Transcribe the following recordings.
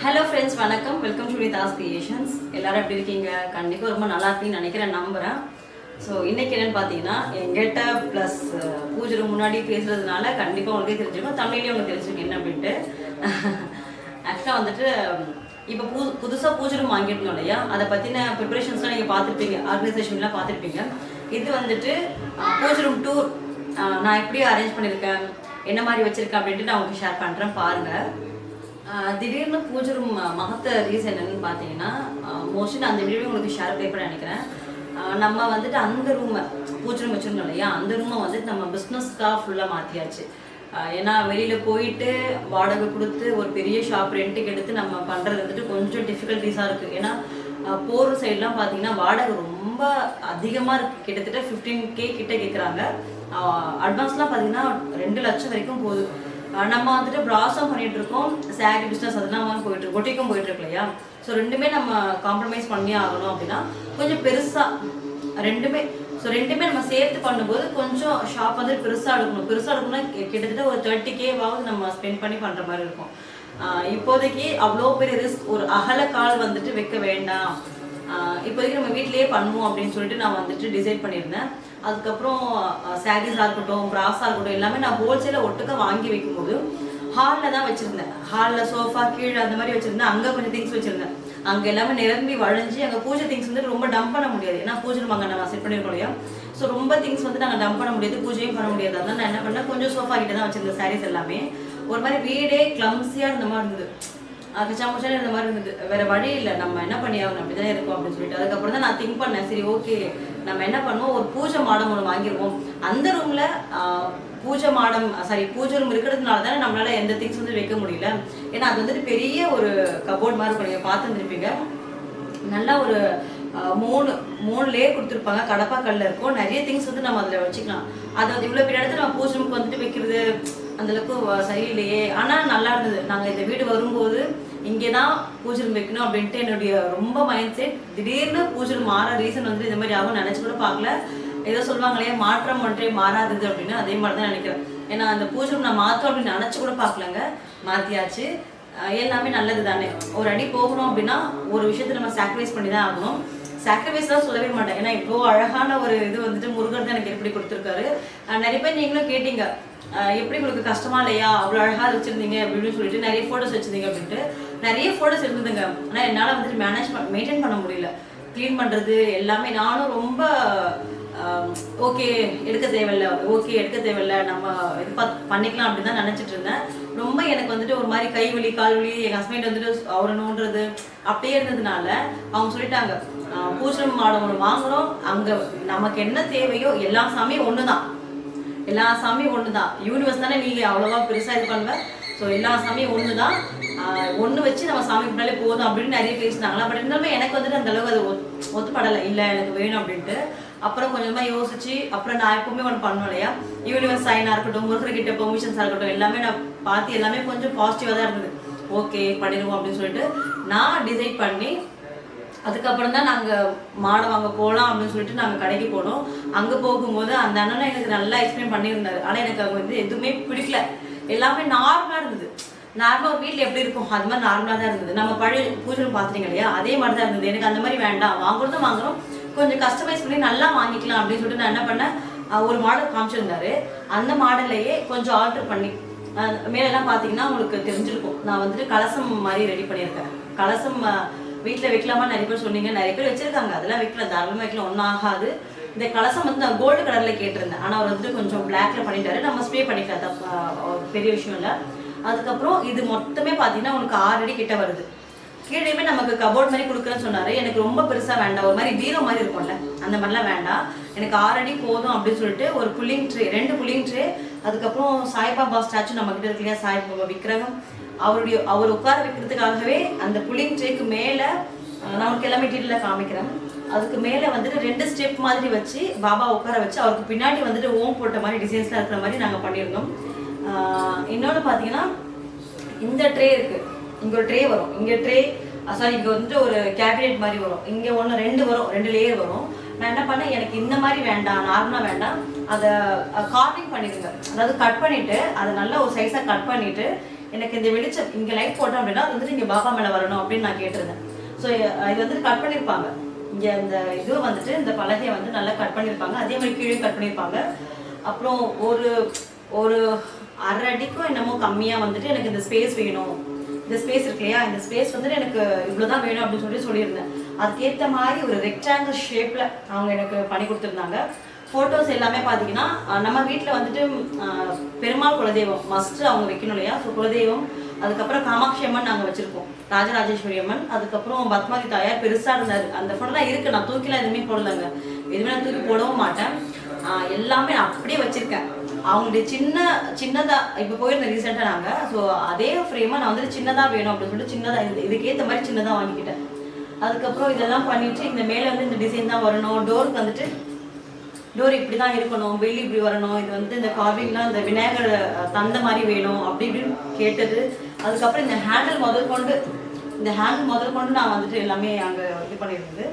Hello friends, வணக்கம். Welcome to Nidahas creations. எல்லாரும் எப்படி இருக்கீங்க? கண்டிப்பாக ரொம்ப நல்லா இருக்கீங்கன்னு நினைக்கிறேன், நம்புகிறேன். ஸோ இன்றைக்கி என்னென்னு பார்த்தீங்கன்னா, எங்கிட்ட ப்ளஸ் பூஜை முன்னாடி பேசுகிறதுனால கண்டிப்பாக உங்களுக்கே தெரிஞ்சிருக்கும், தமிழ்லேயும் உங்களுக்கு தெரிஞ்சிருக்கும் என்ன அப்படின்ட்டு. ஆக்சுவலாக வந்துட்டு இப்போ புதுசாக பூஜை ரூம் வாங்கியிருந்தோம் இல்லையா, அதை பற்றின ப்ரிப்பரேஷன்ஸ்லாம் நீங்கள் பார்த்துருப்பீங்க, ஆர்கனைசேஷன்லாம் பார்த்துருப்பீங்க. இது வந்துட்டு பூஜை ரூம் டூர் நான் எப்படி அரேஞ்ச் பண்ணியிருக்கேன், என்ன மாதிரி வச்சுருக்கேன் அப்படின்ட்டு நான் உங்களுக்கு ஷேர் பண்ணுறேன், பாருங்கள். திடீர்னு பூஜை ரூம் மகத்த ரீசன் என்னன்னு பார்த்தீங்கன்னா, மோஸ்ட்லி நான் அந்த வீடியோ உங்களுக்கு ஷேர் பண்ண நினைக்கிறேன். நம்ம வந்துட்டு அந்த ரூமை பூஜை ரூம் வச்சுருந்தோம் இல்லையா, அந்த ரூமை வந்துட்டு நம்ம பிஸ்னஸ்க்காக ஃபுல்லாக மாற்றியாச்சு. ஏன்னா வெளியில் போயிட்டு வாடகை கொடுத்து ஒரு பெரிய ஷாப் ரெண்ட்டுக்கு எடுத்து நம்ம பண்ணுறது வந்துட்டு கொஞ்சம் டிஃபிகல்ட்டிஸாக இருக்குது. ஏன்னா போகிற சைட்லாம் பார்த்தீங்கன்னா வாடகை ரொம்ப அதிகமாக இருக்குது. கிட்டத்தட்ட 15K கிட்ட கேட்குறாங்க. அட்வான்ஸ்லாம் பார்த்தீங்கன்னா 2 லட்சம் வரைக்கும் போகுது. நம்ம வந்துட்டு ப்ராஸும் பண்ணிட்டு இருக்கோம், சாரி பிஸ்னஸ் அதெல்லாம் போயிட்டு இருக்கு, பொட்டிக்கும் போயிட்டு இருக்கு இல்லையா. ஸோ ரெண்டுமே நம்ம காம்ப்ரமைஸ் பண்ணி ஆகணும் அப்படின்னா கொஞ்சம் பெருசாக ரெண்டுமே நம்ம சேர்த்து பண்ணும்போது கொஞ்சம் ஷாப் வந்து பெருசாக எடுக்கணும்னா கிட்டத்தட்ட ஒரு 30Kவாவது நம்ம ஸ்பெண்ட் பண்ணி பண்ணுற மாதிரி இருக்கும். இப்போதைக்கு அவ்வளோ பெரிய ரிஸ்க் ஒரு அகலக்கால் வந்துட்டு வைக்க வேண்டாம், இப்போதைக்கு நம்ம வீட்டிலேயே பண்ணுவோம் அப்படின்னு சொல்லிட்டு நான் வந்துட்டு டிசைட் பண்ணியிருந்தேன். அதுக்கப்புறம் சாரீஸாக இருக்கட்டும், ப்ராஸாக இருக்கட்டும், எல்லாமே நான் ஹோல்சேலில் ஒட்டுக்க வாங்கி வைக்கும்போது ஹாலில் தான் வச்சுருந்தேன். ஹாலில் சோஃபா கீழே அந்த மாதிரி வச்சுருந்தேன். அங்கே கொஞ்சம் திங்ஸ் வச்சுருந்தேன். அங்கே எல்லாமே நிரம்பி வளைஞ்சி அங்கே பூஜை திங்ஸ் வந்து ரொம்ப டம்ப் பண்ண முடியாது. ஏன்னா பூஜை அங்கே நம்ம செட் பண்ணியிருக்கோம் இல்லையா. ஸோ ரொம்ப திங்ஸ் வந்து நாங்கள் டம்ப் பண்ண முடியாது, பூஜையும் பண்ண முடியாது. அதனால் நான் என்ன பண்ணேன், கொஞ்சம் சோஃபா கிட்டே தான் வச்சுருந்தேன். சாரீஸ் எல்லாமே ஒரு மாதிரி வீடே கிளம்ஸியாக இருந்த மாதிரி இருந்தது, கச்சாமுச்சான இந்த மாதிரி இருந்தது. வேற வழி இல்லை, நம்ம என்ன பண்ணி ஆகணும், அப்படிதான் இருக்கும் அப்படின்னு சொல்லிட்டு அதுக்கப்புறம் தான் நான் திங்க் பண்ணேன், சரி ஓகே நம்ம என்ன பண்ணுவோம், ஒரு பூஜை மாடம் ஒன்று வாங்கிடுவோம். அந்த ரூம்ல பூஜை ரூம் இருக்கிறதுனால தானே நம்மளால எந்த திங்ஸ் வந்து வைக்க முடியல. ஏன்னா அது வந்துட்டு பெரிய ஒரு கபோர்ட் மாதிரி இருக்கும், நீங்க பார்த்துருப்பீங்க. நல்லா ஒரு 3 லேயர் கொடுத்துருப்பாங்க, கடப்பா கல்ல இருக்கும். நிறைய திங்ஸ் வந்து நம்ம அதில் வச்சுக்கலாம். அது வந்து இவ்வளோ பெரிய இடத்துல நம்ம பூஜை ரூமுக்கு வந்துட்டு வைக்கிறது அந்தளவுக்கு சரியில்லையே. ஆனால் நல்லா இருந்தது. நாங்கள் இந்த வீடு வரும்போது இங்கே தான் பூஜை ரூம் வைக்கணும் அப்படின்ட்டு என்னுடைய ரொம்ப மைண்ட் செட். திடீர்னு பூஜை ரூம் மாற ரீசன் வந்து இந்த மாதிரி ஆகும் நினச்சி கூட பார்க்கல. ஏதோ சொல்லுவாங்க இல்லையா, மாற்றம் ஒன்றே மாறாதது அப்படின்னு, அதே மாதிரி தான் நினைக்கிறேன். ஏன்னா அந்த பூஜை ரூம் நான் மாற்றோம் அப்படின்னு நினச்சி கூட பார்க்கலங்க, மாற்றியாச்சு. எல்லாமே நல்லது தானே. ஒரு அடி போகணும் அப்படின்னா ஒரு விஷயத்தை நம்ம சாக்ரிஃபைஸ் பண்ணி தான் ஆகணும். சாக்ரிஃபைஸ்லாம் சொல்லவே மாட்டேன். ஏன்னா இப்போ அழகான ஒரு இது வந்துட்டு முருகர் தான் எனக்கு எப்படி கொடுத்துருக்காரு. நிறைய பேர் நீங்களும் கேட்டீங்க, எப்படி உங்களுக்கு கஷ்டமா இல்லையா, அவ்வளோ அழகாக வச்சுருந்தீங்க அப்படின்னு சொல்லிட்டு நிறைய ஃபோட்டோஸ் வச்சுருந்தீங்க அப்படின்ட்டு. நிறைய ஃபோட்டோஸ் இருந்ததுங்க. ஆனால் என்னால் வந்துட்டு மெயின்டைன் பண்ண முடியல. க்ளீன் பண்ணுறது எல்லாமே நானும் ரொம்ப ஓகே எடுக்க தேவையில்லை நம்ம இது பண்ணிக்கலாம் அப்படின்னு தான் நினச்சிட்டு இருந்தேன். ரொம்ப எனக்கு வந்துட்டு ஒரு மாதிரி கை வலி கால் வலி, எங்கள் ஹஸ்பண்ட் வந்துட்டு அவரை நோண்டுறது அப்படியே இருந்ததுனால அவங்க சொல்லிட்டாங்க, பூஜை மாடம் ஒன்று வாங்குறோம், அங்கே நமக்கு என்ன தேவையோ எல்லா சாமியும் ஒன்று தான், யூனிவர்ஸ் தானே, நீங்கள் அவ்வளோவா பெருசாக இது பண்ணுவேன். ஸோ எல்லா சாமியும் ஒன்று தான், ஒன்று வச்சு நம்ம சாமி முன்னாலே போதும் அப்படின்னு நிறைய பேசினாங்களா. பட் இருந்தாலுமே எனக்கு வந்துட்டு அந்த அளவுக்கு அது ஒத்துப்படலை, இல்லை எனக்கு வேணும் அப்படின்ட்டு. அப்புறம் கொஞ்சமாக யோசிச்சு அப்புறம் நான் எப்பவுமே ஒன்று பண்ணுவேன் இல்லையா, யூனிவர்ஸ் சைனாக இருக்கட்டும், முருகர்கிட்ட பெர்மிஷன்ஸாக இருக்கட்டும், எல்லாமே நான் பார்த்து எல்லாமே கொஞ்சம் பாசிட்டிவாக தான் இருந்தது. ஓகே பண்ணிடுவோம் அப்படின்னு சொல்லிட்டு நான் டிசைட் பண்ணி அதுக்கப்புறம் தான் நாங்கள் மாடை வாங்க போகலாம் அப்படின்னு சொல்லிட்டு நாங்கள் கடைக்கு போனோம். அங்கே போகும்போது அந்த அண்ணனும் எனக்கு நல்லா எக்ஸ்பிளைன் பண்ணியிருந்தாரு. ஆனால் எனக்கு அவங்க வந்து எதுவுமே பிடிக்கல. எல்லாமே நார்மலாக இருந்தது. நார்மலாக வீட்டில் எப்படி இருக்கும் அது மாதிரி நார்மலாக தான் இருந்தது. நம்ம பழைய பூஜை பார்த்துட்டீங்க இல்லையா, அதே மாதிரி தான் இருந்தது. எனக்கு அந்த மாதிரி வேண்டாம், வாங்குறோம் கொஞ்சம் கஸ்டமைஸ் பண்ணி நல்லா வாங்கிக்கலாம் அப்படின்னு சொல்லிட்டு நான் என்ன பண்ணேன், ஒரு மாடல் காமிச்சிருந்தாரு. அந்த மாடல்லையே கொஞ்சம் ஆல்டர் பண்ணி மேலெல்லாம் பார்த்தீங்கன்னா உங்களுக்கு தெரிஞ்சிருக்கும், நான் வந்துட்டு கலசம் மாதிரி ரெடி பண்ணியிருக்கேன். கலசம் வீட்டில் வைக்கலாமா நிறைய பேர் சொன்னீங்க, நிறைய பேர் வச்சிருக்காங்க. அதெல்லாம் வைக்கல, தாராளமாக வைக்கலாம், ஒன்றும் ஆகாது. இந்த கலசம் வந்து நான் கோல்டு கலரில் கேட்டிருந்தேன். ஆனால் அவர் வந்துட்டு கொஞ்சம் பிளாக்ல பண்ணிட்டாரு. நம்ம ஸ்ப்ரே பண்ணிக்கலாம், பெரிய விஷயம் இல்லை. அதுக்கப்புறம் இது மொத்தமே பார்த்தீங்கன்னா உங்களுக்கு 6 அடி கிட்ட வருது. கீழேயுமே நமக்கு கபோர்ட் மாதிரி கொடுக்குறேன்னு சொன்னார். எனக்கு ரொம்ப பெருசாக வேண்டாம், ஒரு மாதிரி பீரோ மாதிரி இருக்கும்ல, அந்த மாதிரிலாம் வேண்டாம், எனக்கு 6 அடி போதும் அப்படின்னு சொல்லிட்டு ஒரு புல்லிங் ட்ரே, 2 புல்லிங் ட்ரே. அதுக்கப்புறம் சாய்பாபா ஸ்டாச்சு நம்ம கிட்ட இருக்கு இல்லையா, சாய்பாபா விக்கிரகம், அவர் உட்கார வைக்கிறதுக்காகவே அந்த புல்லிங் ட்ரேக்கு மேலே நான் உங்களுக்கு எல்லாமே டீட்டெயிலாக காமிக்கிறேன். அதுக்கு மேலே வந்துட்டு 2 ஸ்டெப் மாதிரி வச்சு பாபா உட்கார வச்சு அவருக்கு பின்னாடி வந்துட்டு ஓம் போட்ட மாதிரி டிசைன்ஸ்லாம் இருக்கிற மாதிரி நாங்கள் பண்ணியிருந்தோம். இன்னொன்று பார்த்தீங்கன்னா இந்த ட்ரே இருக்குது, இங்கே ஒரு ட்ரே வரும், இங்கே இங்கே வந்துட்டு ஒரு கேபினெட் மாதிரி வரும், இங்கே 2 லேயர் வரும். நான் என்ன பண்ணேன், எனக்கு இந்த மாதிரி வேண்டாம், நார்மலாக வேண்டாம், அதை கார்விங் பண்ணிடுங்க. அதாவது கட் பண்ணிவிட்டு அதை நல்லா ஒரு சைஸாக கட் பண்ணிவிட்டு எனக்கு இந்த வெளிச்சம் இங்கே லைட் போட்டோம் அப்படின்னா அது வந்துட்டு இங்கே பாபா மேலே வரணும் அப்படின்னு நான் கேட்டிருந்தேன். ஸோ இது வந்துட்டு கட் பண்ணியிருப்பாங்க, இங்கே இந்த இது வந்துட்டு இந்த பலகையை வந்து நல்லா கட் பண்ணியிருப்பாங்க, அதே மாதிரி கீழே கட் பண்ணியிருப்பாங்க. அப்புறம் ஒரு ஒரு 1/2 அடிக்கும் என்னமோ கம்மியாக வந்துட்டு எனக்கு இந்த ஸ்பேஸ் வேணும், இந்த ஸ்பேஸ் இருக்கு இல்லையா, இந்த ஸ்பேஸ் வந்துட்டு எனக்கு இவ்வளோதான் வேணும் அப்படின்னு சொல்லியிருந்தேன். அதுக்கேற்ற மாதிரி ஒரு ரெக்டாங்கிள் ஷேப்பில் அவங்க எனக்கு பண்ணி கொடுத்துருந்தாங்க. ஃபோட்டோஸ் எல்லாமே பார்த்தீங்கன்னா நம்ம வீட்டில் வந்துட்டு பெருமாள் குலதெய்வம் மஸ்ட்டு அவங்க வைக்கணும் இல்லையா. ஸோ குலதெய்வம், அதுக்கப்புறம் காமாட்சி அம்மன் நாங்கள் வச்சுருக்கோம், ராஜராஜேஸ்வரி அம்மன், அதுக்கப்புறம் பத்மாவதி தாயார் பெருசாக இருந்தார். அந்த ஃபோட்டோலாம் இருக்குது, நான் தூக்கிலாம் எதுவுமே போடலைங்க, எதுவுமே நான் தூக்கி போடவும் மாட்டேன், எல்லாமே நான் அப்படியே வச்சுருக்கேன். அவங்களுடைய சின்னதாக இப்போ போயிருந்தேன் ரீசெண்டாக நாங்கள். ஸோ அதே ஃப்ரேமாக நான் வந்துட்டு சின்னதாக வேணும் அப்படின்னு சொல்லிட்டு சின்னதாக இதுக்கேற்ற மாதிரி சின்னதாக வாங்கிக்கிட்டேன். அதுக்கப்புறம் இதெல்லாம் பண்ணிவிட்டு இந்த மேலே வந்து இந்த டிசைன் தான் வரணும், டோருக்கு வந்துட்டு டோர் இப்படி தான் இருக்கணும், வெளி இப்படி வரணும், இது வந்து இந்த கார்விங்லாம் இந்த விநாயகர் தந்த மாதிரி வேணும் அப்படி இப்படின்னு கேட்டது. அதுக்கப்புறம் இந்த ஹேண்டில் முதல் கொண்டு நான் வந்துட்டு எல்லாமே அங்கே இது பண்ணியிருந்தது.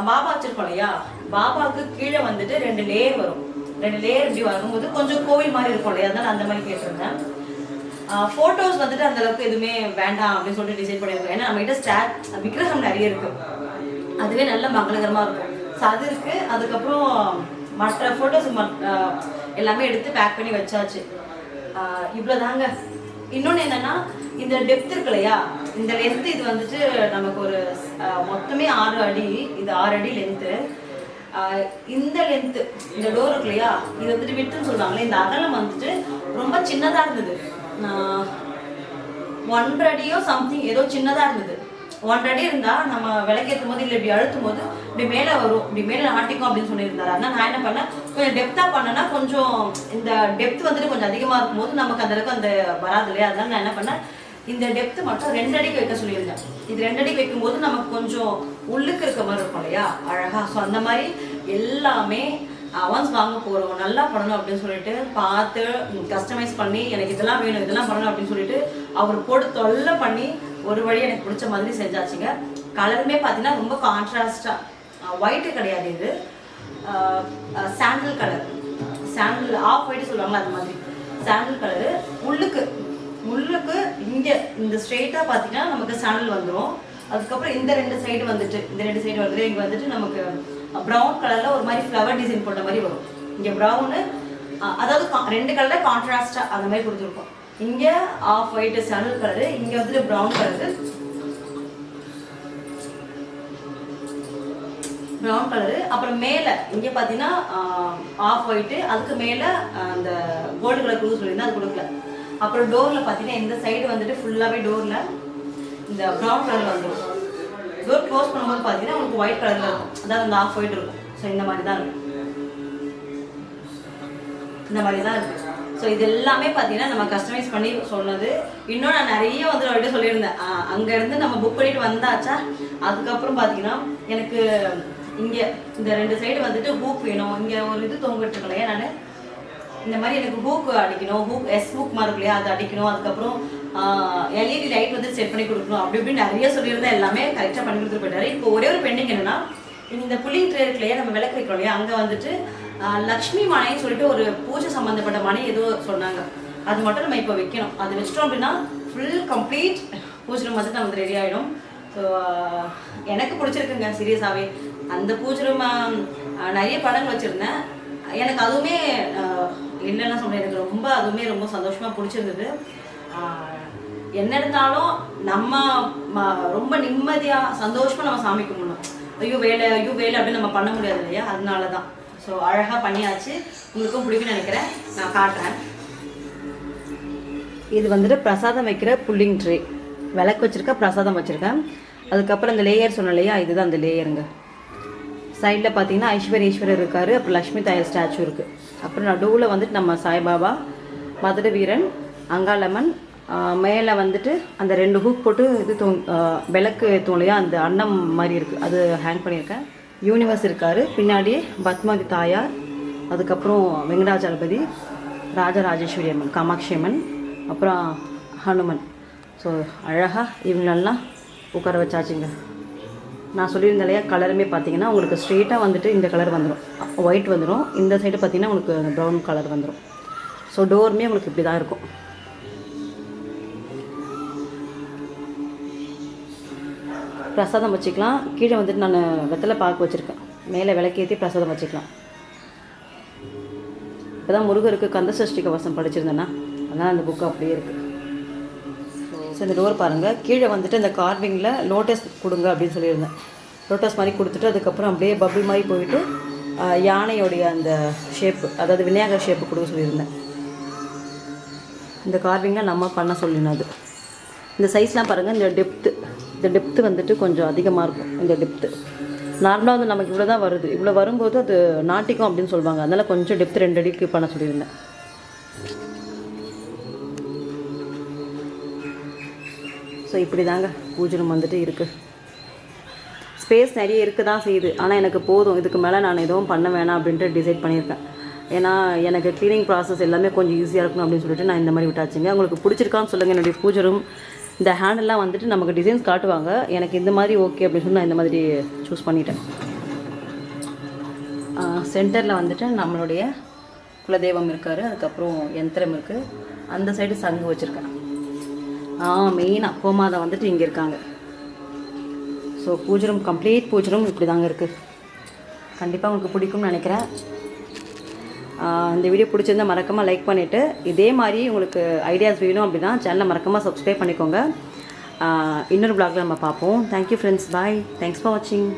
பாபா வச்சிருக்கோம் இல்லையா, பாபாவுக்கு கீழே வந்துட்டு 2 லேயர் வரும், 2 லேயர் இப்படி வரும்போது கொஞ்சம் கோவில் மாதிரி இருக்கும் இல்லையா, அதனால அந்த மாதிரி கேட்டிருந்தேன். ஃபோட்டோஸ் வந்துட்டு அந்த அளவுக்கு எதுவுமே வேண்டாம் அப்படின்னு சொல்லிட்டு டிசைட் பண்ணியிருக்கோம். ஏன்னா நம்ம கிட்ட விக்கிரகம் நிறைய இருக்கு, அதுவே நல்ல மங்களகரமாக இருக்கும். ஸோ அது இருக்கு. அதுக்கப்புறம் மற்ற ஃபோட்டோஸ் எல்லாமே எடுத்து பேக் பண்ணி வச்சாச்சு. இவ்வளோதாங்க. இன்னொன்று என்னன்னா, இந்த டெப்த் இருக்கு இல்லையா, இந்த லென்த் இது வந்துட்டு நமக்கு ஒரு மொத்தமே 6 அடி, இது 6 அடி லென்த்து. இந்த லென்த்து இந்த டோர் இருக்கு இல்லையா, இது வந்துட்டு விட்டுன்னு சொல்லுவாங்களே, இந்த அகலம் வந்துட்டு ரொம்ப சின்னதாக இருந்தது. 1.5 அடியோ சம்திங் ஏதோ சின்னதாக இருந்தது. 1.5 அடி இருந்தால் நம்ம விளக்கேற்றும் போது இல்லை இப்படி அழுத்தும் போது இப்படி மேலே வரும், இப்படி மேலே ஆட்டிக்கும் அப்படின்னு சொல்லியிருந்தாரு. அதனால் நான் என்ன பண்ணேன், கொஞ்சம் டெப்த்தாக பண்ணேன்னா கொஞ்சம் இந்த டெப்த் வந்துட்டு கொஞ்சம் அதிகமாக இருக்கும்போது நமக்கு அந்த அளவுக்கு அந்த வராது இல்லையா. அதனால நான் என்ன பண்ணேன், இந்த டெப்த் மட்டும் 2 அடிக்கு வைக்க சொல்லியிருந்தேன். இது 2 அடிக்கு வைக்கும்போது நமக்கு கொஞ்சம் உள்ளுக்கு இருக்க மாதிரி இருக்கும் இல்லையா, அழகாக. ஸோ அந்த மாதிரி எல்லாமே அவன்ஸ் வாங்க போகிறோம், நல்லா பண்ணணும் அப்படின்னு சொல்லிட்டு பார்த்து கஸ்டமைஸ் பண்ணி எனக்கு இதெல்லாம் வேணும் இதெல்லாம் பண்ணணும் அப்படின்னு சொல்லிட்டு அவர் போட்டு தொல்லை பண்ணி ஒரு வழி எனக்கு பிடிச்ச மாதிரி செஞ்சாச்சுங்க. கலருமே பார்த்தீங்கன்னா ரொம்ப கான்ட்ராஸ்டாக, ஒயிட்டு கிடையாது, இது சாண்டில் கலர், சாண்டில் ஆஃப் ஒயிட்டு சொல்லுவாங்களா அது மாதிரி சாண்டில் கலரு. உள்ளுக்கு இங்கே இந்த ஸ்ட்ரெயிட்டாக பார்த்தீங்கன்னா நமக்கு சாண்டில் வந்துடும். அதுக்கப்புறம் இந்த 2 சைடு வந்துட்டு இங்கே வந்துட்டு நமக்கு ப்ரௌன் கலரில் ஒரு மாதிரி ஃப்ளவர் டிசைன் போட்ட மாதிரி வரும். இங்கே ப்ரௌனு, அதாவது 2 கலரில் கான்ட்ராஸ்டாக அந்த மாதிரி கொடுத்துருக்கோம். இங்கே ஆஃப் ஒயிட் சாண்டில் கலரு, இங்கே வந்துட்டு ப்ரௌன் கலரு, அப்புறம் மேலே இங்கே பார்த்தீங்கன்னா ஆஃப் ஒயிட்டு, அதுக்கு மேலே அந்த கோல்டு கலர் க்ளூ சொல்லியிருந்தேன், அது கொடுக்கல. அப்புறம் டோரில் பார்த்தீங்கன்னா இந்த சைடு வந்துட்டு ஃபுல்லாகவே டோரில் இந்த ப்ரௌன் கலரில் வந்துடும். டோர் க்ளோஸ் பண்ணும்போது பார்த்தீங்கன்னா உங்களுக்கு ஒயிட் கலரில் இருக்கும், அதாவது அந்த ஆஃப் ஒயிட் இருக்கும். ஸோ இந்த மாதிரி தான் இருக்கும், ஸோ இது எல்லாமே பார்த்தீங்கன்னா நம்ம கஸ்டமைஸ் பண்ணி சொன்னது. இன்னும் நான் நிறைய வந்து அவர்கிட்ட சொல்லியிருந்தேன். அங்கேருந்து நம்ம புக் பண்ணிட்டு வந்தாச்சா, அதுக்கப்புறம் பார்த்தீங்கன்னா எனக்கு இங்கே இந்த 2 சைடு வந்துட்டு ஹூக் வேணும். இங்கே ஒரு இது தொங்கிட்டு இல்லையா, நான் இந்த மாதிரி எனக்கு ஹூக் அடிக்கணும், ஹூக் மாதிரி இருக்கு இல்லையா, அது அடிக்கணும். அதுக்கப்புறம் எல்இடி லைட் வந்து செட் பண்ணி கொடுக்கணும், அப்படி இப்படின்னு நிறைய சொல்லியிருந்தேன். எல்லாமே கரெக்டாக பண்ணி கொடுத்துட்டு போயிட்டாரு. இப்போ ஒரே ஒரு பெண்டிங் என்னன்னா, இந்த புல்லிங் ட்ரே இருக்கு இல்லையா, நம்ம விளக்கு வைக்கிறோம் இல்லையா, அங்கே வந்துட்டு லக்ஷ்மி மனைன்னு சொல்லிட்டு ஒரு பூஜை சம்மந்தப்பட்ட மனை ஏதோ சொன்னாங்க, அது மட்டும் நம்ம இப்போ வைக்கணும். அது வச்சிட்டோம் அப்படின்னா ஃபுல் கம்ப்ளீட் பூஜை ரூம் வந்துட்டு நமக்கு ரெடி ஆகிடும். ஸோ எனக்கு பிடிச்சிருக்குங்க சீரியஸாகவே. அந்த பூஜை ரூம் நிறைய படங்கள் வச்சுருந்தேன், எனக்கு அதுவுமே இல்லைன்னா சொல்கிறேன், எனக்கு அதுவுமே ரொம்ப சந்தோஷமாக பிடிச்சிருந்தது. என்ன இருந்தாலும் நம்ம ரொம்ப நிம்மதியாக சந்தோஷமாக நம்ம சாமி கும்பிடணும். ஐயோ வேலை அப்படின்னு நம்ம பண்ண முடியாது இல்லையா, அதனால தான். ஸோ அழகாக பண்ணியாச்சு, உங்களுக்கும் பிடிக்கும்னு நினைக்கிறேன். நான் காட்டுறேன். இது வந்துட்டு பிரசாதம் வைக்கிற புல்லிங் ட்ரே, விளக்கு வச்சுருக்கேன், பிரசாதம் வச்சுருக்கேன். அதுக்கப்புறம் இந்த லேயர் சொன்ன இல்லையா, இதுதான் அந்த லேயருங்க. சைடில் பார்த்தீங்கன்னா ஐஸ்வர்யேஸ்வரர் இருக்கார், அப்புறம் லக்ஷ்மி தாயார் ஸ்டாச்சு இருக்குது. அப்புறம் நடுவில் வந்துட்டு நம்ம சாய்பாபா, மதுரை வீரன், அங்காளம்மன், மேலே வந்துட்டு அந்த 2 ஹூக் போட்டு இது விளக்கு ஏற்றும் இல்லையா, அந்த அன்னம் மாதிரி இருக்குது, அது ஹேங் பண்ணியிருக்கேன். யூனிவர்ஸ் இருக்கார், பின்னாடியே பத்மாவதி தாயார், அதுக்கப்புறம் வெங்கடாஜலபதி, ராஜராஜேஸ்வரி அம்மன், காமாட்சி அம்மன், அப்புறம் ஹனுமன். ஸோ அழகாக இவங்களெல்லாம் உட்கார வச்சாச்சுங்க. நான் சொல்லியிருந்தேன் இல்லையா, கலருமே பார்த்தீங்கன்னா உங்களுக்கு ஸ்ட்ரெயிட்டாக வந்துட்டு இந்த கலர் வந்துடும், ஒயிட் வந்துடும். இந்த சைடு பார்த்தீங்கன்னா உங்களுக்கு ப்ரௌன் கலர் வந்துடும். ஸோ டோருமே உங்களுக்கு இப்படி தான் இருக்கும். பிரசாதம் வச்சுக்கலாம். கீழே வந்துட்டு நான் வெத்தலை பாக்கு வச்சுருக்கேன். மேலே விளக்கேற்றி பிரசாதம் வச்சுக்கலாம். இப்போ தான் முருகருக்கு கந்தசஷ்டி கவசம் படிச்சிருந்தேன்னா அதனால் அந்த புக்கு அப்படியே இருக்குது. ஸோ இந்த டோர் பாருங்கள். கீழே வந்துட்டு இந்த கார்விங்கில் லோட்டஸ் கொடுங்க அப்படின்னு சொல்லியிருந்தேன். லோட்டஸ் மாதிரி கொடுத்துட்டு அதுக்கப்புறம் அப்படியே பபிள் மாதிரி போயிட்டு யானையோடைய அந்த ஷேப்பு, அதாவது விநாயகர் ஷேப்பு கொடுக்க சொல்லியிருந்தேன். இந்த கார்விங்கில் நம்ம பண்ண சொல்லினது. இந்த சைஸ்லாம் பாருங்கள். இந்த டெப்த்து வந்துட்டு கொஞ்சம் அதிகமாக இருக்கும். இந்த டெப்த்து நார்மலாக வந்து நமக்கு இவ்வளோ தான் வருது. இவ்வளோ வரும்போது அது நாட்டிக்கும் அப்படின்னு சொல்லுவாங்க. அதனால் கொஞ்சம் டெப்த்து 2 அடிக்கு பண்ண சொல்லியிருந்தேன். ஸோ இப்படி தாங்க பூஜை ரூம் வந்துட்டு இருக்குது. ஸ்பேஸ் நிறைய இருக்க தான் செய்யுது. ஆனால் எனக்கு போதும், இதுக்கு மேலே நான் எதுவும் பண்ண வேணாம் அப்படின்ட்டு டிசைட் பண்ணியிருக்கேன். ஏன்னா எனக்கு க்ளீனிங் ப்ராசஸ் எல்லாமே கொஞ்சம் ஈஸியாக இருக்கணும் அப்படின்னு சொல்லிட்டு நான் இந்த மாதிரி விட்டாச்சுங்க. உங்களுக்கு பிடிச்சிருக்கான்னு சொல்லுங்கள். என்னுடைய பூஜை ரூம் இந்த ஹேண்டெல்லாம் வந்துட்டு நமக்கு டிசைன்ஸ் காட்டுவாங்க. எனக்கு இந்த மாதிரி ஓகே அப்படின்னு சொல்லி நான் இந்த மாதிரி சூஸ் பண்ணிட்டேன். சென்டரில் வந்துட்டு நம்மளுடைய குலதெய்வம் இருக்கார். அதுக்கப்புறம் யந்திரம் இருக்குது. அந்த சைடு சங்கு வச்சுருக்கேன். மெயினாக கோமாதா வந்துட்டு இங்கே இருக்காங்க. ஸோ பூஜை ரூம் கம்ப்ளீட் பூஜை ரூம் இப்படி தாங்க இருக்குது. கண்டிப்பாக உங்களுக்கு பிடிக்கும்னு நினைக்கிறேன். இந்த வீடியோ பிடிச்சிருந்தால் மறக்காமல் லைக் பண்ணிவிட்டு, இதே மாதிரி உங்களுக்கு ஐடியாஸ் வேணும் அப்படின்னா சேனலை மறக்காமல் சப்ஸ்கிரைப் பண்ணிக்கோங்க. இன்னொரு vlogல நம்ம பார்ப்போம். Thank you friends. Bye. Thanks for வாட்சிங்.